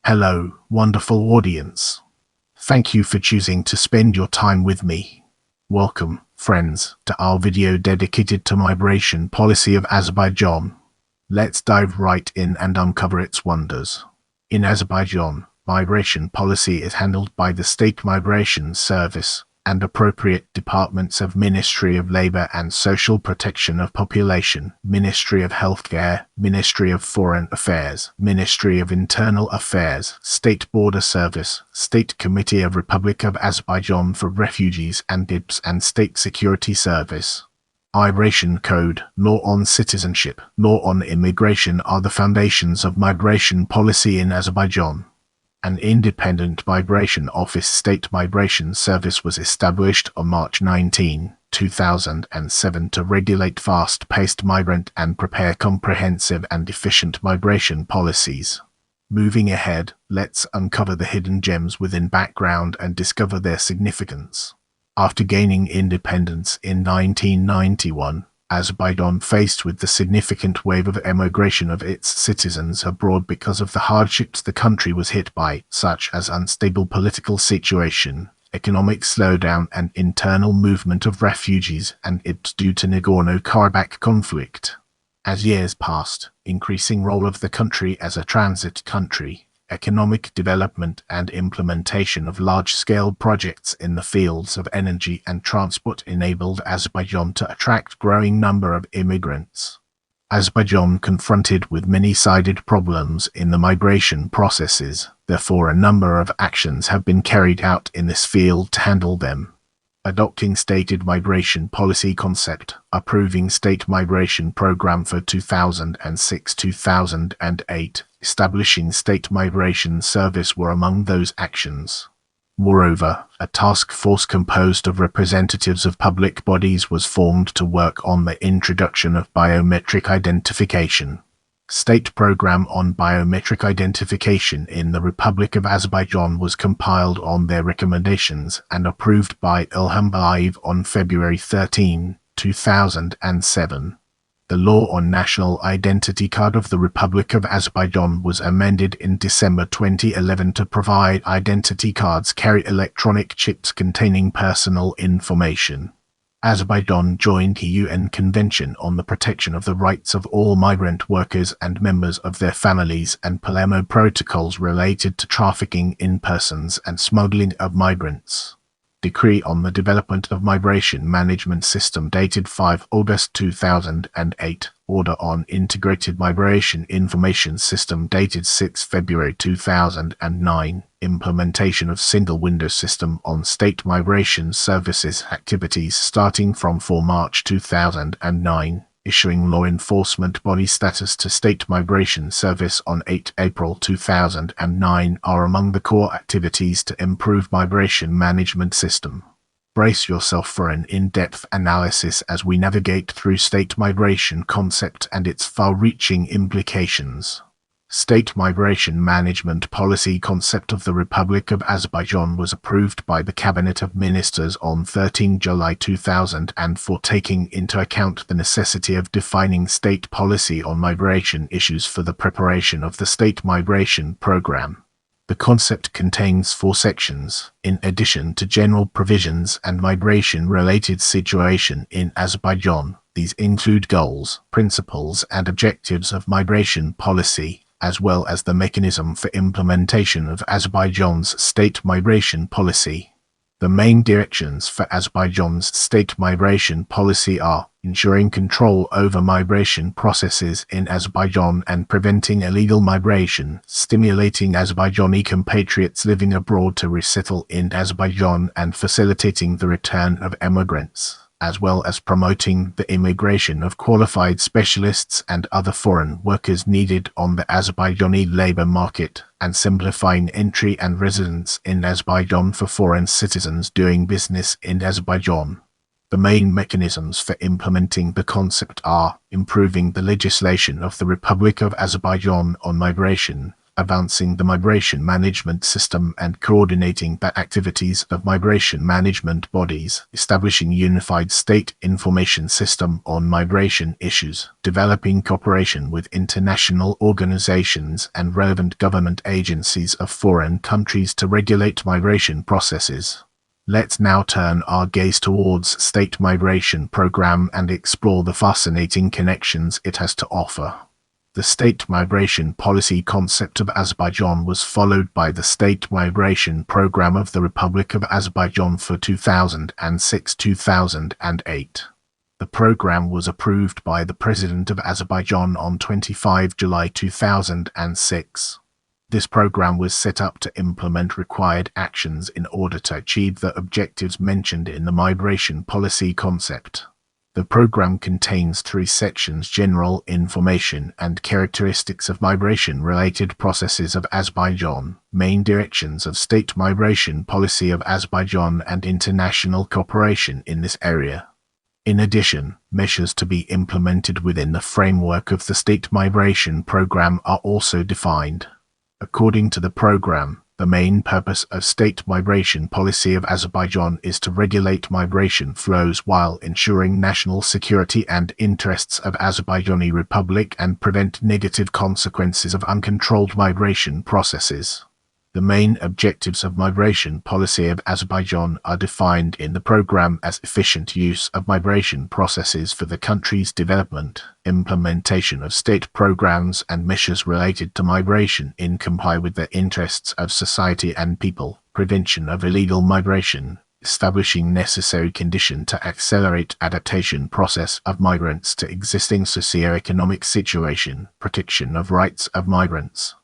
Hello, wonderful audience. Thank you for choosing to spend your time with me. Welcome, friends, to our video dedicated to migration policy of Azerbaijan. Let's dive right in and uncover its wonders. In Azerbaijan, migration policy is handled by the State Migration Service and appropriate departments of Ministry of Labor and Social Protection of Population, Ministry of Healthcare, Ministry of Foreign Affairs, Ministry of Internal Affairs, State Border Service, State Committee of Republic of Azerbaijan for Refugees and IDPs and State Security Service. Migration Code, Law on Citizenship, Law on Immigration are the foundations of migration policy in Azerbaijan. An independent migration office, State Migration Service, was established on March 19, 2007 to regulate fast-paced migrant and prepare comprehensive and efficient migration policies. Moving ahead, let's uncover the hidden gems within background and discover their significance. After gaining independence in 1991, Azerbaijan faced with the significant wave of emigration of its citizens abroad because of the hardships the country was hit by, such as unstable political situation, economic slowdown and internal movement of refugees and IDPs due to Nagorno-Karabakh conflict. As years passed, increasing role of the country as a transit country, economic development and implementation of large-scale projects in the fields of energy and transport enabled Azerbaijan to attract growing number of immigrants. Azerbaijan confronted with many-sided problems in the migration processes, therefore a number of actions have been carried out in this field to handle them. Adopting stated migration policy concept, approving state migration program for 2006-2008, establishing state migration service were among those actions. Moreover, a task force composed of representatives of public bodies was formed to work on the introduction of biometric identification. State program on biometric identification in the Republic of Azerbaijan was compiled on their recommendations and approved by Ilham Aliyev on February 13, 2007. The law on National Identity Card of the Republic of Azerbaijan was amended in December 2011 to provide identity cards carry electronic chips containing personal information. Azerbaijan joined the UN Convention on the Protection of the Rights of All Migrant Workers and Members of Their Families and Palermo protocols related to trafficking in persons and smuggling of migrants. Decree on the Development of Migration Management System dated 5 August 2008, Order on Integrated Migration Information System dated 6 February 2009, Implementation of Single Window System on State Migration Services activities starting from 4 March 2009, issuing law enforcement body status to State Migration Service on 8 April 2009 are among the core activities to improve migration management system. Brace yourself for an in-depth analysis as we navigate through state migration concept and its far-reaching implications. State Migration Management Policy concept of the Republic of Azerbaijan was approved by the Cabinet of Ministers on 13 July 2004, taking into account the necessity of defining state policy on migration issues for the preparation of the State Migration Program. The concept contains 4 sections, in addition to general provisions and migration-related situation in Azerbaijan. These include goals, principles and objectives of migration policy, as well as the mechanism for implementation of Azerbaijan's state migration policy. The main directions for Azerbaijan's state migration policy are ensuring control over migration processes in Azerbaijan and preventing illegal migration, stimulating Azerbaijani compatriots living abroad to resettle in Azerbaijan and facilitating the return of emigrants, as well as promoting the immigration of qualified specialists and other foreign workers needed on the Azerbaijani labor market, and simplifying entry and residence in Azerbaijan for foreign citizens doing business in Azerbaijan. The main mechanisms for implementing the concept are improving the legislation of the Republic of Azerbaijan on migration, advancing the migration management system and coordinating the activities of migration management bodies, establishing unified state information system on migration issues, developing cooperation with international organizations and relevant government agencies of foreign countries to regulate migration processes. Let's now turn our gaze towards state migration program and explore the fascinating connections it has to offer. The state migration policy concept of Azerbaijan was followed by the state migration program of the Republic of Azerbaijan for 2006-2008. The program was approved by the President of Azerbaijan on 25 July 2006. This program was set up to implement required actions in order to achieve the objectives mentioned in the migration policy concept. The program contains 3 sections: general information and characteristics of migration-related processes of Azerbaijan, main directions of state migration policy of Azerbaijan, and international cooperation in this area. In addition, measures to be implemented within the framework of the state migration program are also defined. According to the program, the main purpose of state migration policy of Azerbaijan is to regulate migration flows while ensuring national security and interests of Azerbaijani Republic and prevent negative consequences of uncontrolled migration processes. The main objectives of migration policy of Azerbaijan are defined in the program as efficient use of migration processes for the country's development, implementation of state programs and measures related to migration in comply with the interests of society and people, prevention of illegal migration, establishing necessary condition to accelerate adaptation process of migrants to existing socio-economic situation, protection of rights of migrants.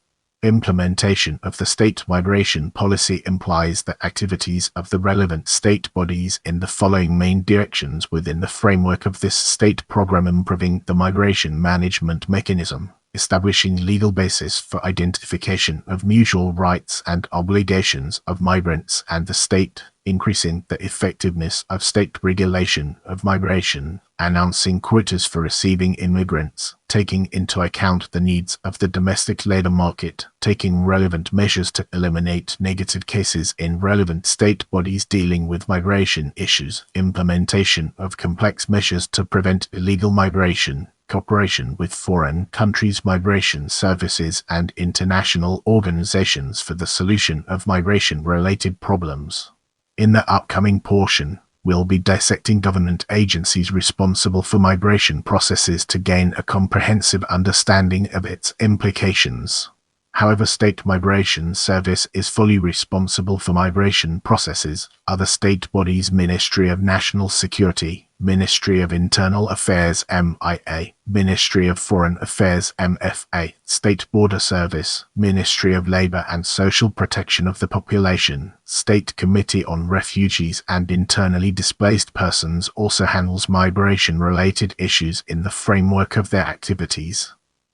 Implementation of the state migration policy implies the activities of the relevant state bodies in the following main directions within the framework of this state program: improving the migration management mechanism, establishing legal basis for identification of mutual rights and obligations of migrants and the state, increasing the effectiveness of state regulation of migration, announcing quotas for receiving immigrants, taking into account the needs of the domestic labor market, taking relevant measures to eliminate negative cases in relevant state bodies dealing with migration issues, implementation of complex measures to prevent illegal migration, cooperation with foreign countries' migration services and international organizations for the solution of migration-related problems. In the upcoming portion, we'll be dissecting government agencies responsible for migration processes to gain a comprehensive understanding of its implications. However, State Migration Service is fully responsible for migration processes. Other state bodies: Ministry of National Security, Ministry of Internal Affairs (MIA), Ministry of Foreign Affairs (MFA), State Border Service, Ministry of Labor and Social Protection of the Population, State Committee on Refugees and Internally Displaced Persons also handles migration-related issues in the framework of their activities.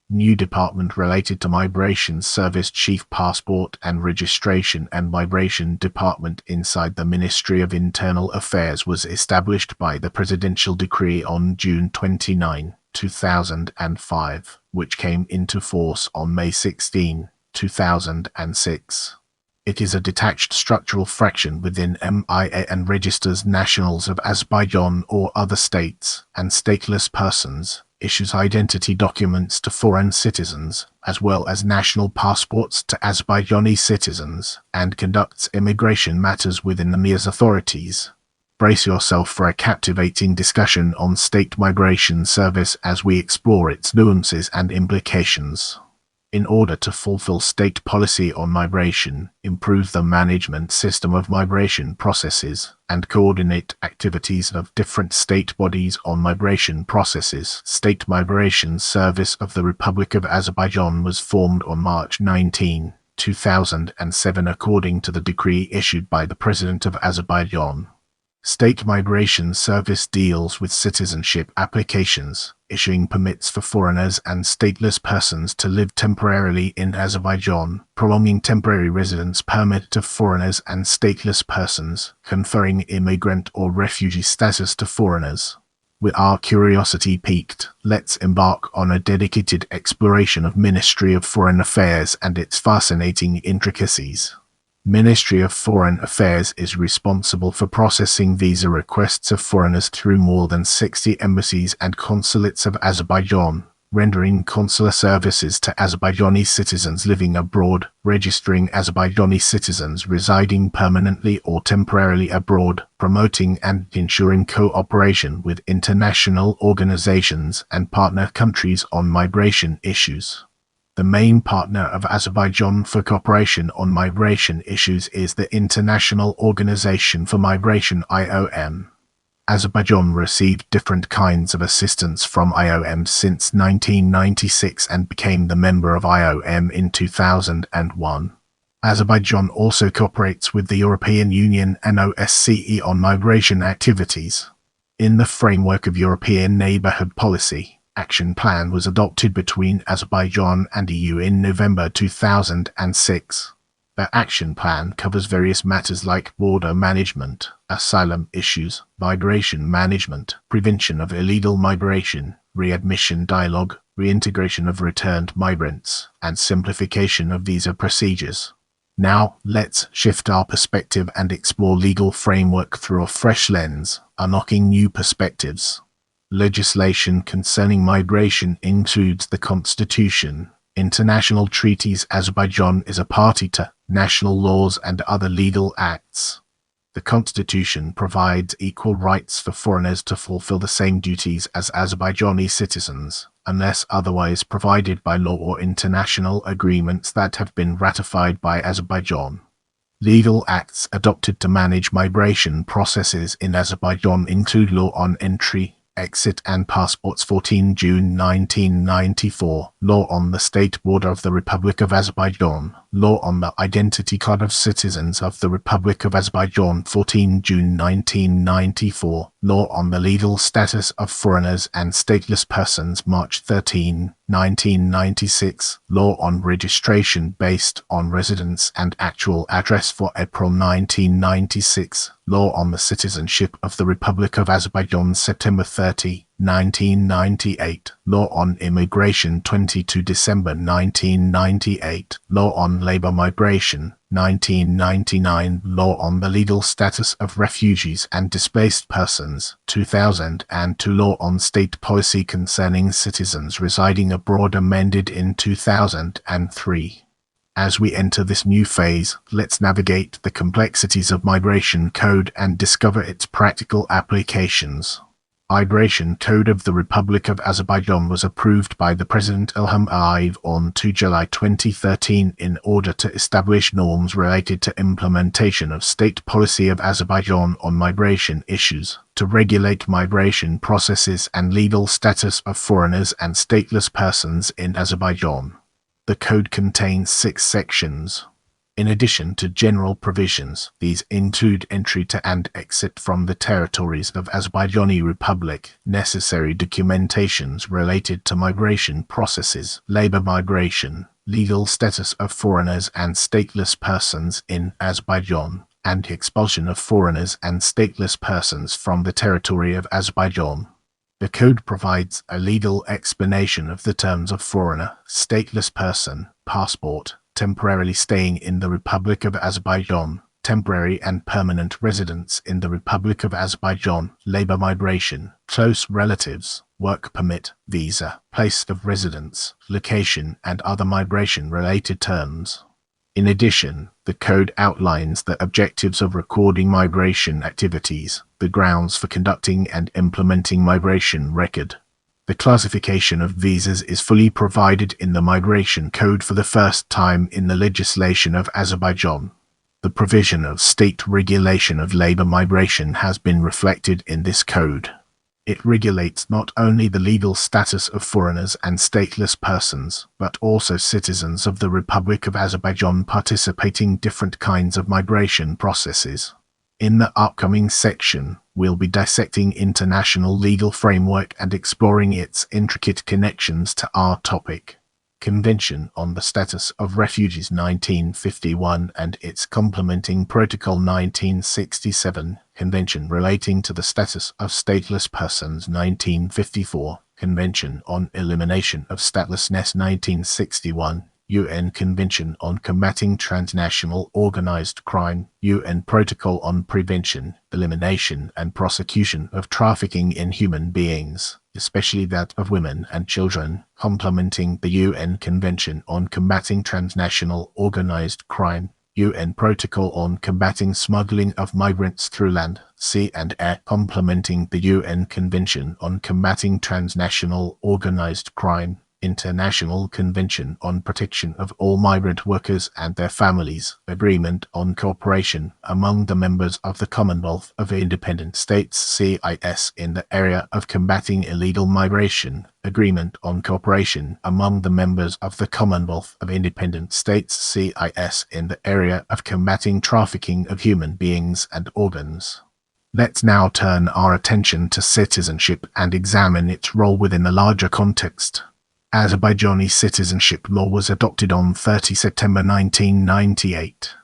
New department related to Migration Service: Chief Passport and Registration and Migration Department inside the Ministry of Internal Affairs was established by the Presidential Decree on June 29, 2005, which came into force on May 16, 2006. It is a detached structural fraction within MIA and registers nationals of Azerbaijan or other states and stateless persons, issues identity documents to foreign citizens, as well as national passports to Azerbaijani citizens, and conducts immigration matters within the MIA's authorities. Brace yourself for a captivating discussion on State Migration Service as we explore its nuances and implications. In order to fulfill state policy on migration, improve the management system of migration processes, and coordinate activities of different state bodies on migration processes, State Migration Service of the Republic of Azerbaijan was formed on March 19, 2007 according to the decree issued by the President of Azerbaijan. State Migration Service deals with citizenship applications, issuing permits for foreigners and stateless persons to live temporarily in Azerbaijan, prolonging temporary residence permit to foreigners and stateless persons, conferring immigrant or refugee status to foreigners. With our curiosity piqued, let's embark on a dedicated exploration of Ministry of Foreign Affairs and its fascinating intricacies. Ministry of Foreign Affairs is responsible for processing visa requests of foreigners through more than 60 embassies and consulates of Azerbaijan, rendering consular services to Azerbaijani citizens living abroad, registering Azerbaijani citizens residing permanently or temporarily abroad, promoting and ensuring cooperation with international organizations and partner countries on migration issues. The main partner of Azerbaijan for cooperation on migration issues is the International Organization for Migration (IOM). Azerbaijan received different kinds of assistance from IOM since 1996 and became the member of IOM in 2001. Azerbaijan also cooperates with the European Union and OSCE on migration activities. In the framework of European Neighbourhood Policy, Action Plan was adopted between Azerbaijan and EU in November 2006. The action plan covers various matters like border management, asylum issues, migration management, prevention of illegal migration, readmission dialogue, reintegration of returned migrants, and simplification of visa procedures. Now, let's shift our perspective and explore legal framework through a fresh lens, unlocking new perspectives. Legislation concerning migration includes the Constitution, international treaties. Azerbaijan is a party to national laws and other legal acts. The Constitution provides equal rights for foreigners to fulfill the same duties as Azerbaijani citizens, unless otherwise provided by law or international agreements that have been ratified by Azerbaijan. Legal acts adopted to manage migration processes in Azerbaijan include Law on Entry, Exit and Passports 14 June 1994, Law on the State Border of the Republic of Azerbaijan, Law on the Identity Card of Citizens of the Republic of Azerbaijan 14 June 1994, Law on the Legal Status of Foreigners and Stateless Persons March 13, 1996, Law on Registration based on Residence and Actual Address for April 1996, Law on the Citizenship of the Republic of Azerbaijan September 30, 1998, Law on Immigration 22 December 1998, Law on Labor Migration 1999, Law on the Legal Status of Refugees and Displaced Persons 2002, Law on State Policy Concerning Citizens Residing Abroad amended in 2003. As we enter this new phase, let's navigate the complexities of migration code and discover its practical applications. Migration Code of the Republic of Azerbaijan was approved by the President Ilham Aliyev on 2 July 2013 in order to establish norms related to implementation of state policy of Azerbaijan on migration issues, to regulate migration processes and legal status of foreigners and stateless persons in Azerbaijan. The code contains 6 sections. In addition to general provisions, these include entry to and exit from the territories of Azerbaijani Republic, necessary documentations related to migration processes, labor migration, legal status of foreigners and stateless persons in Azerbaijan, and expulsion of foreigners and stateless persons from the territory of Azerbaijan. The code provides a legal explanation of the terms of foreigner, stateless person, passport, temporarily staying in the Republic of Azerbaijan, temporary and permanent residence in the Republic of Azerbaijan, labor migration, close relatives, work permit, visa, place of residence, location, and other migration-related terms. In addition, the code outlines the objectives of recording migration activities, the grounds for conducting and implementing migration record. The classification of visas is fully provided in the Migration Code for the first time in the legislation of Azerbaijan. The provision of state regulation of labor migration has been reflected in this code. It regulates not only the legal status of foreigners and stateless persons, but also citizens of the Republic of Azerbaijan participating in different kinds of migration processes. In the upcoming section, we'll be dissecting international legal framework and exploring its intricate connections to our topic. Convention on the Status of Refugees 1951 and its complementing Protocol 1967, Convention relating to the status of stateless persons 1954, Convention on Elimination of Statelessness 1961, UN Convention on Combating Transnational Organized Crime, UN Protocol on Prevention, Elimination and Prosecution of Trafficking in Human Beings, especially that of women and children, complementing the UN Convention on Combating Transnational Organized Crime, UN Protocol on Combating Smuggling of Migrants Through Land, Sea and Air, complementing the UN Convention on Combating Transnational Organized Crime, International Convention on Protection of All Migrant Workers and Their Families, Agreement on Cooperation among the members of the Commonwealth of Independent States (CIS) in the area of combating illegal migration, Agreement on Cooperation among the members of the Commonwealth of Independent States (CIS) in the area of combating trafficking of human beings and organs. Let's now turn our attention to citizenship and examine its role within the larger context. Azerbaijani citizenship law was adopted on 30 September 1998.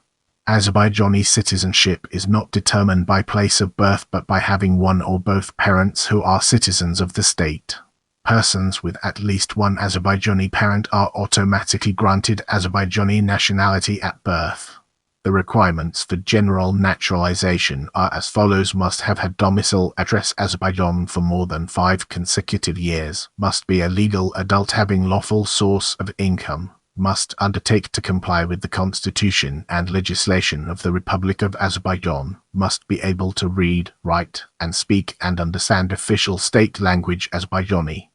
Azerbaijani citizenship is not determined by place of birth but by having one or both parents who are citizens of the state. Persons with at least one Azerbaijani parent are automatically granted Azerbaijani nationality at birth. The requirements for general naturalization are as follows: must have had domicile address Azerbaijan for more than 5 consecutive years, must be a legal adult having lawful source of income, must undertake to comply with the constitution and legislation of the Republic of Azerbaijan, must be able to read, write, and speak and understand official state language Azerbaijani.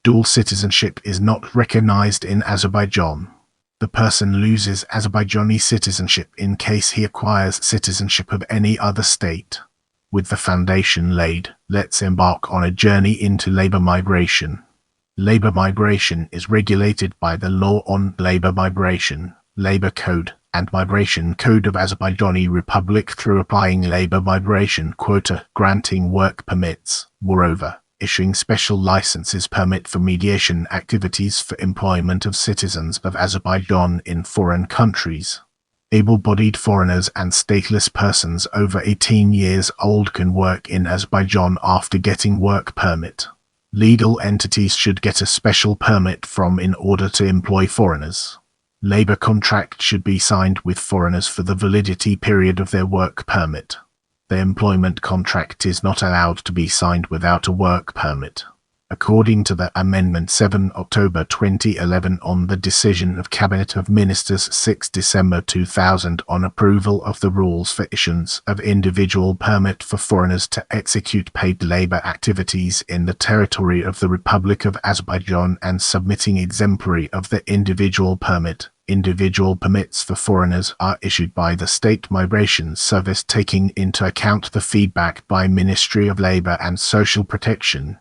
Dual citizenship is not recognized in Azerbaijan. The person loses Azerbaijani citizenship in case he acquires citizenship of any other state. With the foundation laid, let's embark on a journey into labor migration. Labor migration is regulated by the Law on Labor Migration, Labor Code, and Migration Code of Azerbaijani Republic through applying labor migration quota, granting work permits, moreover, issuing special licenses permit for mediation activities for employment of citizens of Azerbaijan in foreign countries. Able-bodied foreigners and stateless persons over 18 years old can work in Azerbaijan after getting work permit. Legal entities should get a special permit from in order to employ foreigners. Labor contract should be signed with foreigners for the validity period of their work permit. The employment contract is not allowed to be signed without a work permit. According to the Amendment 7 October 2011 on the decision of Cabinet of Ministers 6 December 2000 on approval of the rules for issuance of individual permit for foreigners to execute paid labor activities in the territory of the Republic of Azerbaijan and submitting exemplary of the individual permit. Individual permits for foreigners are issued by the State Migration Service taking into account the feedback by Ministry of Labor and Social Protection.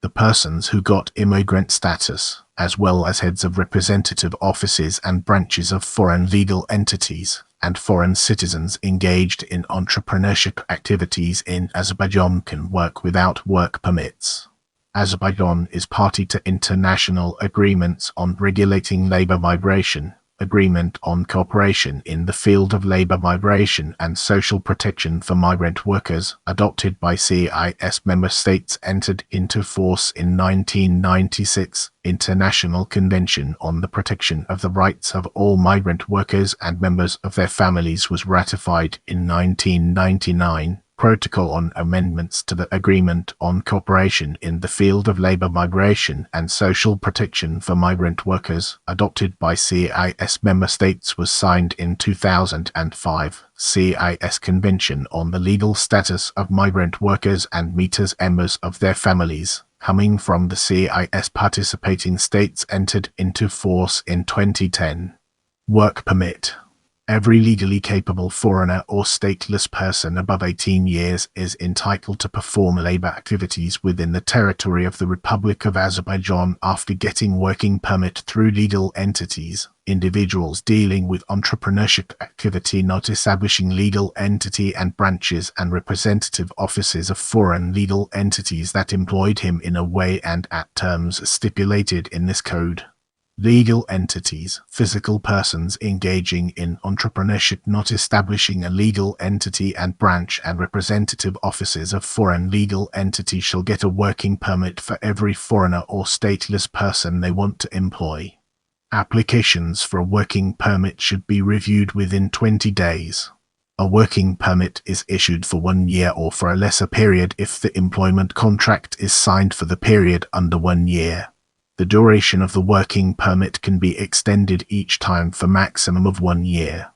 The persons who got immigrant status, as well as heads of representative offices and branches of foreign legal entities, and foreign citizens engaged in entrepreneurship activities in Azerbaijan can work without work permits. Azerbaijan is party to international agreements on regulating labor migration, Agreement on Cooperation in the Field of Labor Migration and Social Protection for Migrant Workers, adopted by CIS member states, entered into force in 1996, International Convention on the Protection of the Rights of All Migrant Workers and Members of Their Families was ratified in 1999. Protocol on Amendments to the Agreement on Cooperation in the Field of Labor Migration and Social Protection for Migrant Workers, adopted by CIS member states, was signed in 2005. CIS Convention on the Legal Status of Migrant Workers and members of their families, coming from the CIS participating states, entered into force in 2010. Work permit. Every legally capable foreigner or stateless person above 18 years is entitled to perform labor activities within the territory of the Republic of Azerbaijan after getting working permit through legal entities. Individuals dealing with entrepreneurship activity not establishing legal entity and branches and representative offices of foreign legal entities that employed him in a way and at terms stipulated in this code. Legal entities, physical persons engaging in entrepreneurship not establishing a legal entity and branch and representative offices of foreign legal entities shall get a working permit for every foreigner or stateless person they want to employ. Applications for a working permit should be reviewed within 20 days. A working permit is issued for 1 year or for a lesser period if the employment contract is signed for the period under 1 year. The duration of the working permit can be extended each time for maximum of 1 year.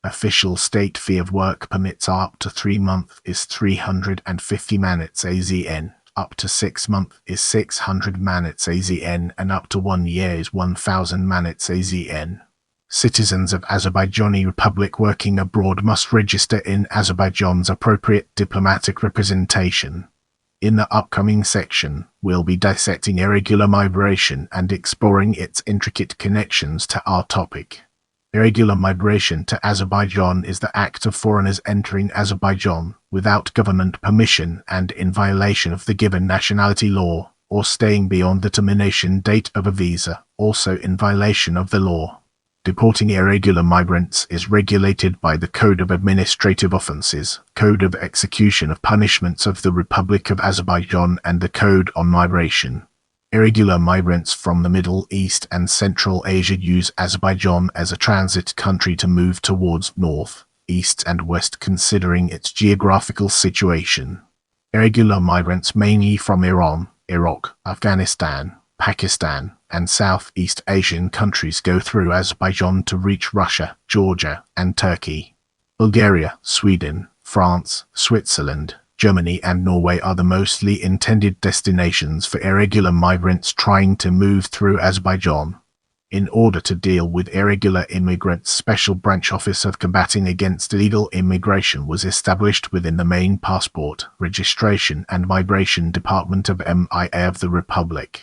Official state fee of work permits are up to 3 months is 350 manats AZN, up to 6 months is 600 manats AZN, and up to 1 year is 1000 manats AZN. Citizens of Azerbaijani Republic working abroad must register in Azerbaijan's appropriate diplomatic representation. In the upcoming section, we'll be dissecting irregular migration and exploring its intricate connections to our topic. Irregular migration to Azerbaijan is the act of foreigners entering Azerbaijan without government permission and in violation of the given nationality law, or staying beyond the termination date of a visa, also in violation of the law. Deporting irregular migrants is regulated by the Code of Administrative Offences, Code of Execution of Punishments of the Republic of Azerbaijan, and the Code on Migration. Irregular migrants from the Middle East and Central Asia use Azerbaijan as a transit country to move towards north, east and west considering its geographical situation. Irregular migrants mainly from Iran, Iraq, Afghanistan, Pakistan, and Southeast Asian countries go through Azerbaijan to reach Russia, Georgia, and Turkey. Bulgaria, Sweden, France, Switzerland, Germany, and Norway are the mostly intended destinations for irregular migrants trying to move through Azerbaijan. In order to deal with irregular immigrants, Special Branch Office of Combating Against Illegal Immigration was established within the main Passport, Registration and Migration Department of MIA of the Republic.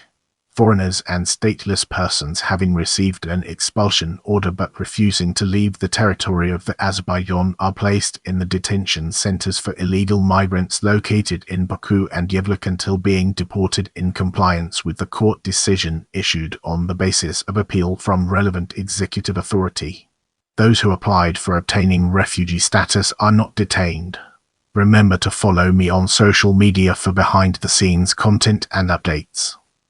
Foreigners and stateless persons having received an expulsion order but refusing to leave the territory of the Azerbaijan are placed in the detention centers for illegal migrants located in Baku and Yevlik until being deported in compliance with the court decision issued on the basis of appeal from relevant executive authority. Those who applied for obtaining refugee status are not detained. Remember to follow me on social media for behind-the-scenes content and updates.